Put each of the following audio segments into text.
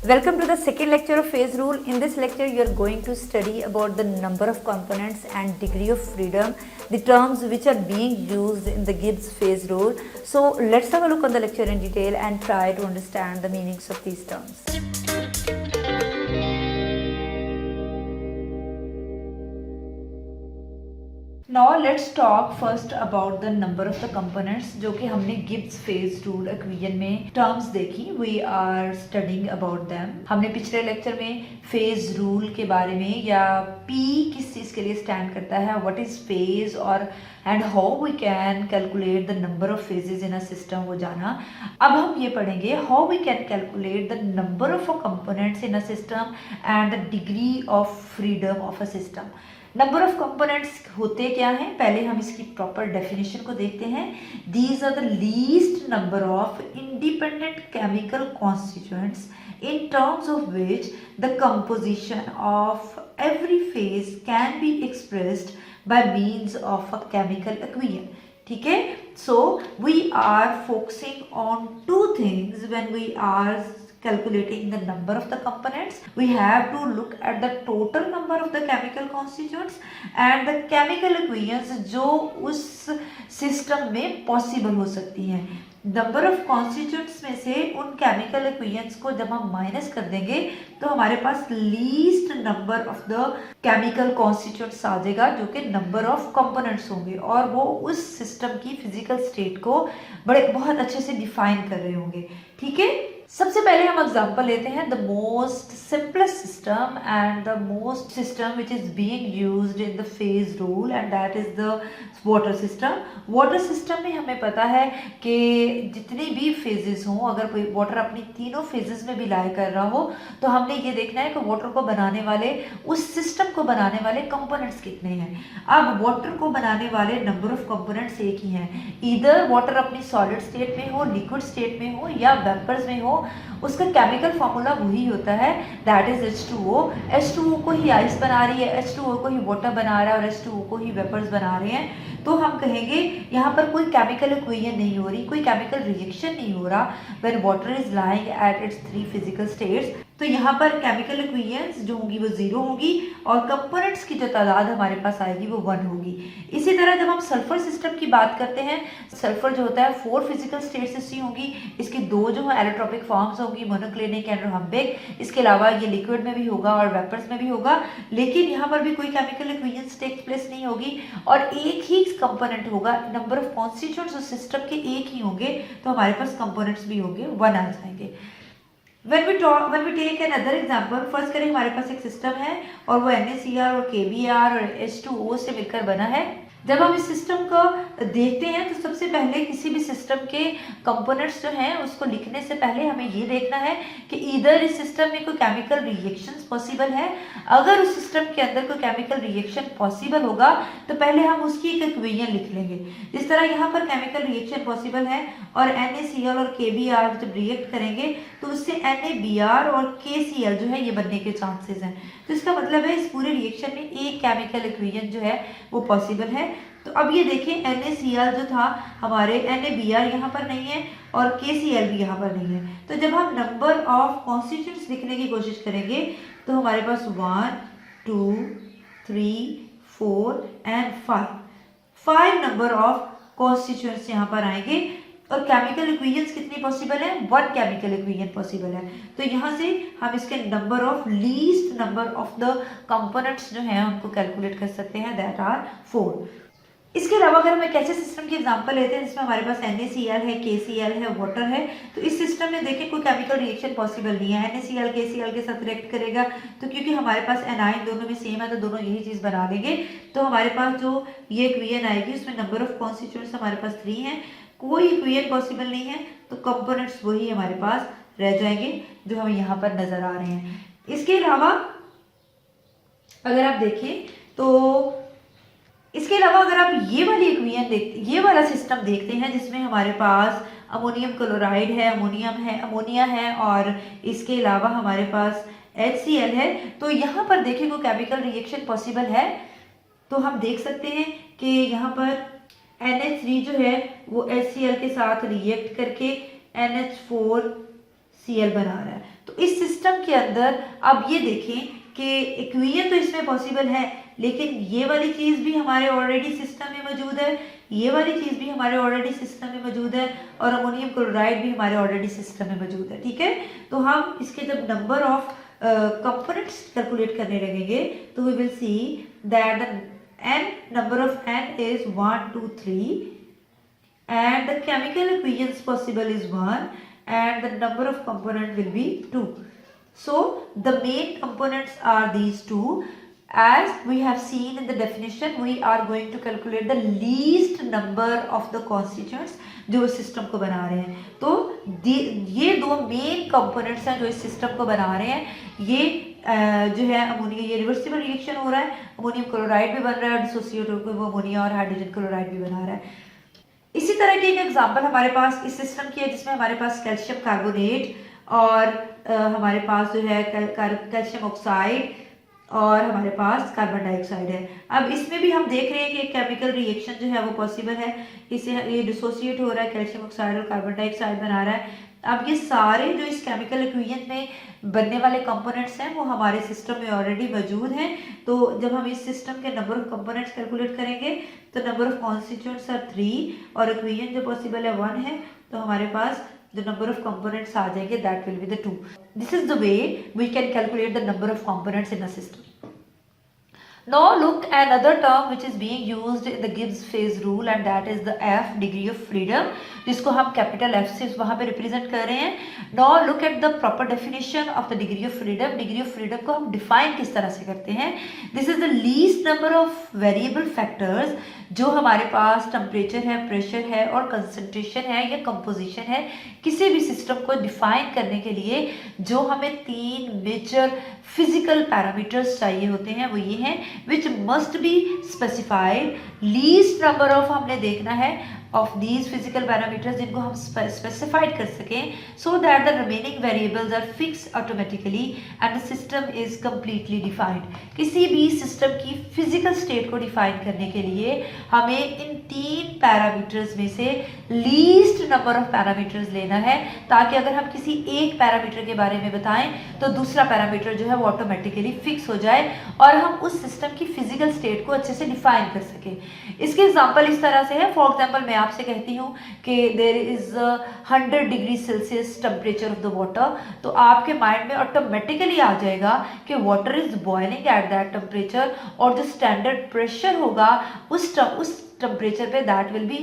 Welcome to the second lecture of phase rule. In this lecture, you are going to study about the number of components and degree of freedom, the terms which are being used in the Gibbs phase rule. So let's have a look on the lecture in detail and try to understand the meanings of these terms. Now let's talk first about the number of the components जो कि हमने Gibbs phase rule equation में terms देखी. We are studying about them. हमने पिछले lecture में phase rule के बारे में या P किस चीज़ के लिए स्टैंड करता है, व्हाट इज फेज और and how we can calculate the number of phases in a system वो जाना. अब हम ये पढ़ेंगे how we can calculate the number of components in a system and the degree of freedom of a system. Number of components होते क्या हैं, पहले हम इसकी प्रॉपर डेफिनेशन को देखते हैं. These are the least number of independent chemical constituents in terms of which the composition of every phase can be expressed by means of a chemical equation. ठीक है, so we are focusing on two things when we are calculating the number of the components. We have to look at the total number of the chemical constituents and the chemical equations जो उस system में possible हो सकती हैं. Number of constituents में से उन chemical equations को जब हम माइनस कर देंगे तो हमारे पास least number of the chemical constituents आ जाएगा जो कि नंबर ऑफ कंपोनेंट्स होंगे और वो उस सिस्टम की फिजिकल स्टेट को बहुत अच्छे से डिफाइन कर रहे होंगे. ठीक है, सबसे पहले हम एग्जांपल लेते हैं the most simplest system and the most system which is being used in the phase rule and that is the water system. Water system में हमें पता है कि जितनी भी फेजेस हों, अगर वाटर अपनी तीनों फेजेस में भी लाई कर रहा हो तो हमने ये देखना है कि वाटर को बनाने वाले, उस सिस्टम को बनाने वाले कंपोनेंट्स कितने हैं. अब वाटर को बनाने वाले नंबर ऑफ कंपोनेंट्स एक ही हैं. ईदर वाटर अपनी सॉलिड स्टेट में हो, लिक्विड स्टेट में हो या वेपर्स में हो, उसका केमिकल फॉर्मूला वही होता है, दैट इज H2O. H2O को ही आइस बना रही है, H2O को ही वाटर बना रहा है और H2O को ही वेपर्स बना रहे हैं. तो हम कहेंगे यहाँ पर कोई केमिकल इक्वेशन नहीं हो रही, कोई केमिकल रिएक्शन नहीं हो रहा when water is lying at its three physical states. तो यहाँ पर केमिकल इक्वेशंस जो होंगी वो जीरो होगी और कंपोनेंट्स की जो तादाद हमारे पास आएगी वो 1 होगी. इसी तरह जब हम सल्फर सिस्टम की बात करते हैं, सल्फर जो होता है 4 फिजिकल स्टेट्स ही होंगी. इसके 2 जो है एलोट्रोपिक फॉर्म्स होंगी, मोनोक्लिनिक एंड रोहम्बिक. इसके अलावा ये लिक्विड में भी होगा और वेपर्स में भी होगा, लेकिन यहाँ पर भी कोई केमिकल इक्वेशंस टेक प्लेस नहीं होगी और एक ही कंपोनेंट होगा. नंबर ऑफ कॉन्स्टिट्यूएंट्स उस सिस्टम के एक ही होंगे तो हमारे पास कंपोनेंट्स भी होंगे 1 आ जाएंगे. when we take another example, first करें हमारे पास एक सिस्टम है और वो NaCl और KBr और H2O से मिलकर बना है. जब हम इस सिस्टम को देखते हैं तो सबसे पहले किसी भी सिस्टम के कंपोनेंट्स जो हैं उसको लिखने से पहले हमें ये देखना है कि इधर इस सिस्टम में कोई केमिकल रिएक्शंस पॉसिबल है. अगर उस सिस्टम के अंदर कोई केमिकल रिएक्शन पॉसिबल होगा तो पहले हम उसकी एक इक्वेशन लिख लेंगे. जिस तरह यहाँ पर केमिकल रिएक्शन पॉसिबल है और NaCl और KBr जब रिएक्ट करेंगे तो उससे NaBr और KCl जो है ये बनने के चांसेस हैं. तो इसका मतलब है इस पूरे रिएक्शन में एक केमिकल इक्वेशन जो है वो पॉसिबल है. तो अब ये देखें NaCl जो था हमारे, NaBr यहाँ पर नहीं है और KCl भी यहाँ पर नहीं है. तो जब हम नंबर ऑफ कॉन्स्टिट्यूएंट्स लिखने की कोशिश करेंगे तो हमारे पास 1 2 3 4 एंड 5 नंबर ऑफ कॉन्स्टिट्यूएंट्स यहाँ पर आएंगे और केमिकल इक्वेशंस कितनी पॉसिबल है, 1 केमिकल इक्वेशन पॉसिबल है. तो यहाँ से हम इसके number of least number of the components जो हैं उनको कैलकुलेट कर सकते हैं, दैट आर 4. इसके अलावा अगर हम एक ऐसे सिस्टम की एग्जांपल लेते हैं जिसमें हमारे पास NaCl है, KCl है, वाटर है, तो इस सिस्टम में देखें कोई केमिकल रिएक्शन पॉसिबल नहीं है. NaCl KCl के साथ रिएक्ट करेगा तो क्योंकि हमारे पास एनाइन दोनों में सेम है तो दोनों यही चीज़ बना लेंगे. तो हमारे पास जो ये इक्वेशन आएगी उसमें नंबर ऑफ कॉन्स्टिट्यूएंट्स हमारे पास 3 हैं, कोई इक्वेशन पॉसिबल नहीं है तो कंपोनेंट्स वही हमारे पास रह जाएंगे जो हमें यहाँ पर नजर आ रहे हैं. इसके अलावा अगर आप देखें तो इसके अलावा अगर आप ये वाली इक्वेशन देखते, ये वाला सिस्टम देखते हैं जिसमें हमारे पास अमोनियम क्लोराइड है, अमोनिया है और इसके अलावा हमारे पास HCl है, तो यहाँ पर देखें कोई केमिकल रिएक्शन पॉसिबल है. तो हम देख सकते हैं कि यहाँ पर NH3 जो है वो HCl के साथ रिएक्ट करके NH4Cl बना रहा है. तो इस सिस्टम के अंदर अब ये देखें कि इक्वेशन तो इसमें पॉसिबल है, लेकिन ये वाली चीज़ भी हमारे ऑलरेडी सिस्टम में मौजूद है, ये वाली चीज़ भी हमारे ऑलरेडी सिस्टम में मौजूद है, और अमोनियम क्लोराइड भी हमारे ऑलरेडी सिस्टम में मौजूद है। ठीक है, तो हम इसके जब नंबर ऑफ कंपोनेंट्स कैलकुलेट करने लगेंगे तो we will see that the number of n is 1 2 3 and the chemical equations possible is 1 and the number of component will be 2. So the main components are these two. As we have seen in the definition, we are going to calculate the least number of the constituents जो इस system को बना रहे हैं। तो ये दो main components हैं जो इस सिस्टम को बना रहे हैं। ये जो है अमोनिया, ये रिवर्सिबल रिएक्शन हो रहा है, अमोनियम क्लोराइड भी बन रहा है, डिसोसिएट होकर वो अमोनिया और हाइड्रोजन क्लोराइड भी बना रहा है। इसी तरह की एक एग्जांपल हमारे पास इस सिस्टम की है जिसमें हमारे पास कैल्शियम कार्बोनेट और हमारे पास जो है कैल्शियम ऑक्साइड और हमारे पास कार्बन डाइऑक्साइड है। अब इसमें भी हम देख रहे हैं कि केमिकल रिएक्शन जो है वो पॉसिबल है, इसे ये डिसोसिएट हो रहा है, कैल्शियम ऑक्साइड और कार्बन डाइऑक्साइड बना रहा है। अब ये सारे जो इस केमिकल इक्वेशन में बनने वाले कंपोनेंट्स हैं वो हमारे सिस्टम में ऑलरेडी मौजूद हैं। तो जब हम इस सिस्टम के नंबर ऑफ कंपोनेंट्स कैलकुलेट करेंगे तो नंबर ऑफ कॉन्स्टिट्यूएंट्स आर 3 और इक्वेशन जो पॉसिबल है 1 है, तो हमारे पास the number of components आ जाएंगे, that will be the 2. This is the way we can calculate the number of components in a system. Now look at another term which is being used in the Gibbs phase rule and that is the F, degree of freedom, जिसको हम capital F से वहाँ पे represent कर रहे हैं। Now look at the proper definition of the degree of freedom. Degree of freedom को हम define किस तरह से करते हैं? This is the least number of variable factors जो हमारे पास टेम्परेचर है, प्रेशर है और कंसंट्रेशन है या कंपोजिशन है, किसी भी सिस्टम को डिफाइन करने के लिए जो हमें 3 मेजर फिजिकल पैरामीटर्स चाहिए होते हैं वो ये हैं, which must be specified. Least number of हमने देखना है of these physical parameters जिनको हम specified कर सकें, so that the remaining variables are fixed automatically and the system is completely defined. किसी भी सिस्टम की फिजिकल स्टेट को डिफाइन करने के लिए हमें इन 3 पैरामीटर्स में से लीस्ट नंबर ऑफ पैरामीटर्स लेना है, ताकि अगर हम किसी एक पैरामीटर के बारे में बताएं तो दूसरा पैरामीटर जो है वो ऑटोमेटिकली फिक्स हो जाए और हम उस सिस्टम की फिजिकल स्टेट को अच्छे से डिफाइन कर सकें। इसके एग्जाम्पल इस तरह से है, फॉर एग्जाम्पल मैं आपसे कहती हूँ कि there is 100 degree Celsius temperature of the water, तो आपके माइंड में ऑटोमेटिकली आ जाएगा कि water is boiling at that temperature और जो स्टैंडर्ड प्रेशर होगा उस टेम्परेचर पे that will be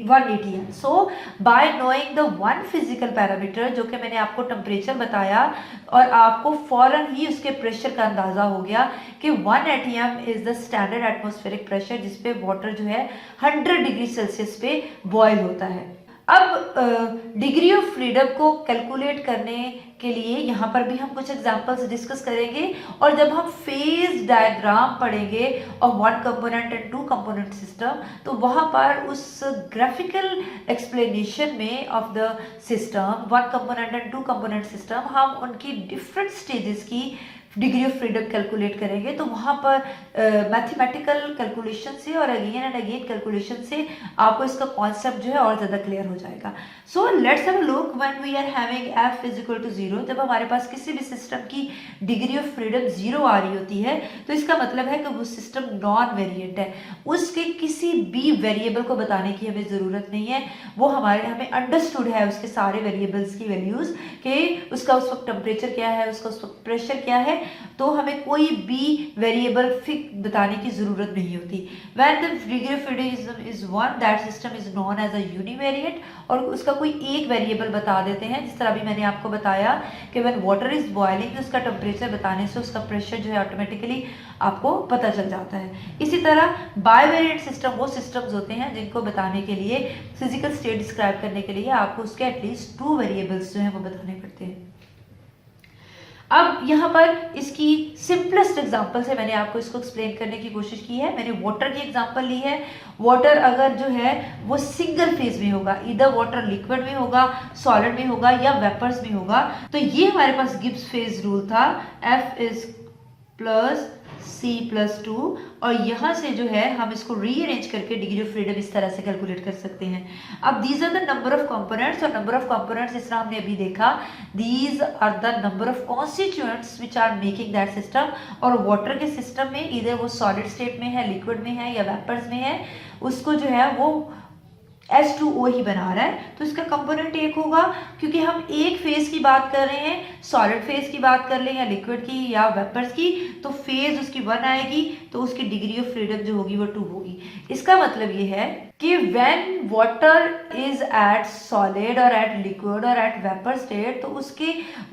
1 atm. So by knowing the one physical parameter जो कि मैंने आपको टेम्परेचर बताया और आपको फौरन ही उसके प्रेशर का अंदाजा हो गया कि 1 atm is the standard atmospheric pressure जिसपे वाटर जो है 100 डिग्री सेल्सियस पे बॉयल होता है। अब डिग्री ऑफ फ्रीडम को कैलकुलेट करने के लिए यहाँ पर भी हम कुछ एग्जांपल्स डिस्कस करेंगे और जब हम फेज डायग्राम पढ़ेंगे और 1 कंपोनेंट एंड 2 कंपोनेंट सिस्टम, तो वहाँ पर उस ग्राफिकल एक्सप्लेनेशन में of the system 1 component and 2 component system हम उनकी डिफरेंट स्टेजेस की डिग्री ऑफ फ्रीडम कैलकुलेट करेंगे। तो वहाँ पर मैथमेटिकल कैलकुलेशन से और अगेन एंड अगेन कैलकुलेशन से आपको इसका कॉन्सेप्ट जो है और ज़्यादा क्लियर हो जाएगा। So let's have a look when we are having f is equal to 0, जब हमारे पास किसी भी सिस्टम की डिग्री ऑफ फ्रीडम 0 आ रही होती है तो इसका मतलब है कि वो सिस्टम नॉन वेरिएंट है, उसके किसी भी वेरिएबल को बताने की हमें ज़रूरत नहीं है, वो हमें अंडरस्टूड है उसके सारे वेरिएबल्स की वैल्यूज़ कि उसका उस वक्त टेम्परेचर क्या है, उसका उस वक्त प्रेशर क्या है, तो हमें कोई भी वेरिएबल फिक्स बताने की जरूरत नहीं होती। When the degree of freedom is 1, that system is known as a univariate, और उसका कोई एक वेरिएबल बता देते हैं, जिस तरह भी मैंने आपको बताया कि when water is boiling उसका टेम्परेचर बताने से उसका प्रेशर जो है ऑटोमेटिकली आपको पता चल जाता है। इसी तरह बाइवेरिएंट सिस्टम वो सिस्टम्स होते हैं जिनको बताने के लिए, फिजिकल स्टेट डिस्क्राइब करने के लिए आपको उसके एटलीस्ट 2 वेरिएबल्स जो हैं वो बताने पड़ते हैं। अब यहाँ पर इसकी सिंपलेस्ट एग्जांपल से मैंने आपको इसको एक्सप्लेन करने की कोशिश की है। मैंने वाटर की एग्जांपल ली है। वाटर अगर जो है वो सिंगल फेज में होगा, इधर वाटर लिक्विड में होगा, सॉलिड में होगा या वेपर्स में होगा, तो ये हमारे पास गिब्स फेज रूल था, F इज प्लस C+2 और यहाँ से जो है हम इसको रीअरेंज करके डिग्री ऑफ फ्रीडम इस तरह से कैलकुलेट कर सकते हैं। अब these are the number of components, और नंबर ऑफ कंपोनेंट्स जिस तरह हमने अभी देखा, these are the number of constituents which are making that system. और वाटर के सिस्टम में इधर वो सॉलिड स्टेट में है, लिक्विड में है या वेपर्स में है, उसको जो है वो H2O ही बना रहा है, तो इसका कंपोनेंट एक होगा। क्योंकि हम एक फेज की बात कर रहे हैं, सॉलिड फेज की बात कर लें या लिक्विड की या वेपर्स की, तो फेज उसकी 1 आएगी, तो उसकी डिग्री ऑफ फ्रीडम जो होगी वो 2 होगी। इसका मतलब ये है कि when water is at solid और एट लिक्विड और एट वेपर स्टेट, तो उसके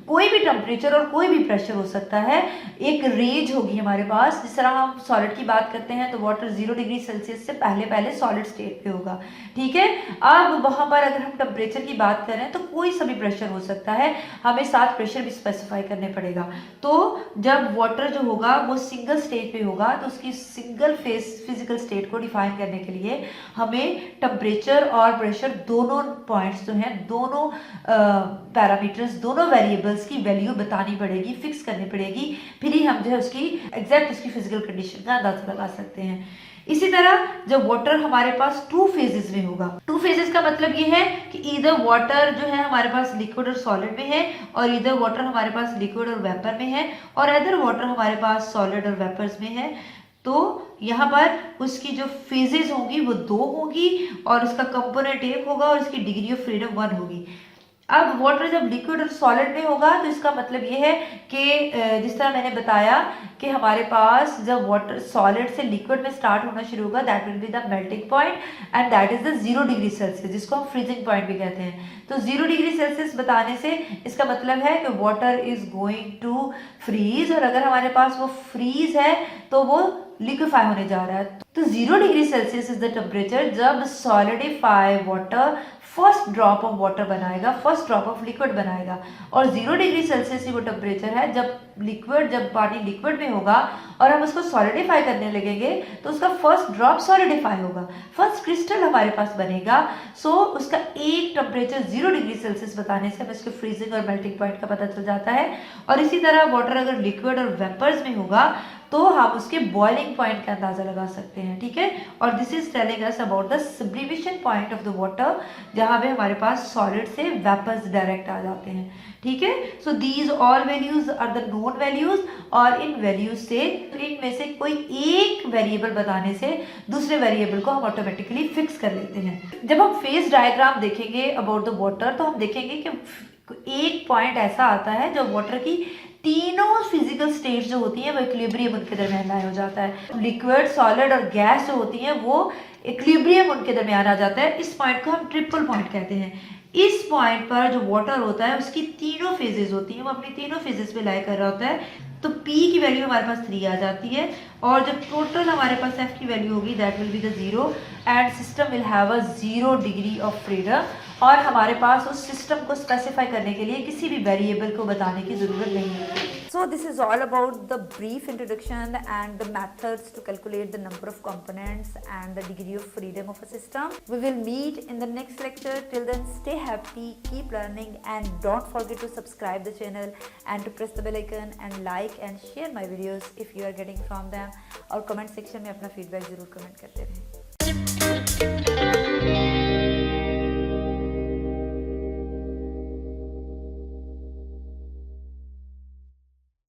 कोई भी टेम्परेचर और कोई भी प्रेशर हो सकता है। एक रेंज होगी हमारे पास, जिस तरह हम सॉलिड की बात करते हैं तो वाटर 0 डिग्री सेल्सियस से पहले सॉलिड स्टेट पे होगा, ठीक है। अब वहां पर अगर हम टेम्परेचर की बात करें तो कोई सा भी प्रेशर हो सकता है, हमें साथ प्रेशर भी स्पेसिफाई करने पड़ेगा। तो जब वाटर जो होगा वो सिंगल स्टेट पे होगा, तो उसकी सिंगल फेज फिजिकल स्टेट को डिफाइन करने के लिए हमें टेम्परेचर और प्रेशर दोनों पॉइंट्स जो हैं, दोनों पैरामीटर्स, दोनों वेरिएबल्स की वैल्यू बतानी पड़ेगी, फिक्स करनी पड़ेगी, फिर ही हम जो है उसकी एग्जैक्ट उसकी फिजिकल कंडीशन का अंदाजा लगा सकते हैं। इसी तरह जब वाटर हमारे पास 2 फेजेस में होगा, 2 फेजेस का मतलब ये है कि इधर वाटर जो है हमारे पास लिक्विड और सॉलिड में है, और इधर वाटर हमारे पास लिक्विड और वेपर में है, और इधर वाटर हमारे पास सॉलिड और वेपर्स में है। तो यहाँ पर उसकी जो फेजेस होंगी वो 2 होंगी और उसका कंपोनेंट 1 होगा और इसकी डिग्री ऑफ फ्रीडम 1 होगी। अब वाटर जब लिक्विड और सॉलिड में होगा तो इसका मतलब ये है कि जिस तरह मैंने बताया कि हमारे पास जब वाटर सॉलिड से लिक्विड में स्टार्ट होना शुरू होगा, that will be the melting point and that is the 0 degree Celsius, जिसको हम फ्रीजिंग पॉइंट भी कहते हैं। तो 0 डिग्री सेल्सियस बताने से इसका मतलब है कि water is going to freeze, और अगर हमारे पास वो फ्रीज है तो वो लिक्विफाई होने जा रहा है। तो 0 degree Celsius is the temperature जब solidify water first drop of water बनाएगा, फर्स्ट ड्रॉप ऑफ लिक्विड बनाएगा, और 0 डिग्री सेल्सियस ही वो टेम्परेचर है जब पानी लिक्विड में होगा और हम उसको सॉलिडिफाई करने लगेंगे तो उसका फर्स्ट ड्रॉप सॉलिडिफाई होगा, फर्स्ट क्रिस्टल हमारे पास बनेगा। सो उसका एक टेम्परेचर 0 डिग्री सेल्सियस बताने से हमें उसके फ्रीजिंग और मेल्टिंग पॉइंट का पता चल जाता है। और इसी तरह वाटर अगर लिक्विड और वेपर्स में होगा तो हम उसके बॉइलिंग पॉइंट का अंदाजा लगा सकते हैं, ठीक है। और this is telling us about the sublimation point of the water, जहां पे हमारे पास सॉलिड से वेपर्स डायरेक्ट आ जाते हैं, ठीक है। So these all values are the known values, और इन वैल्यूज से इनमें से कोई एक वेरिएबल बताने से दूसरे वेरिएबल को हम ऑटोमेटिकली फिक्स कर लेते हैं। जब हम फेज डायग्राम देखेंगे अबाउट द वाटर तो हम देखेंगे कि एक पॉइंट ऐसा आता है जब वाटर की तीनों फिजिकल स्टेट्स जो होती हैं वो इक्विलिब्रियम उनके दरमियान आया हो जाता है। लिक्विड, सॉलिड और गैस जो होती हैं वो इक्विलिब्रियम उनके दरमियान आ जाता है। इस पॉइंट को हम ट्रिपल पॉइंट कहते हैं। इस पॉइंट पर जो वाटर होता है उसकी तीनों फेजेस होती हैं, वो अपनी तीनों फेजेस पे लाई कर रहा होता है। तो P की वैल्यू हमारे पास 3 आ जाती है, और जब टोटल हमारे पास F की वैल्यू होगी that will be the 0 and system will have a 0 degree of freedom. और हमारे पास उस सिस्टम को स्पेसिफाई करने के लिए किसी भी वेरिएबल को बताने की ज़रूरत नहीं है। So this is all about the brief introduction and the methods to calculate the number of components and the degree of freedom of a system. We will meet in the next lecture. Till then, stay happy, keep learning, and don't forget to subscribe the channel and to press the bell icon and like and share my videos if you are getting from them. और comment section में अपना feedback ज़रूर comment करते रहें।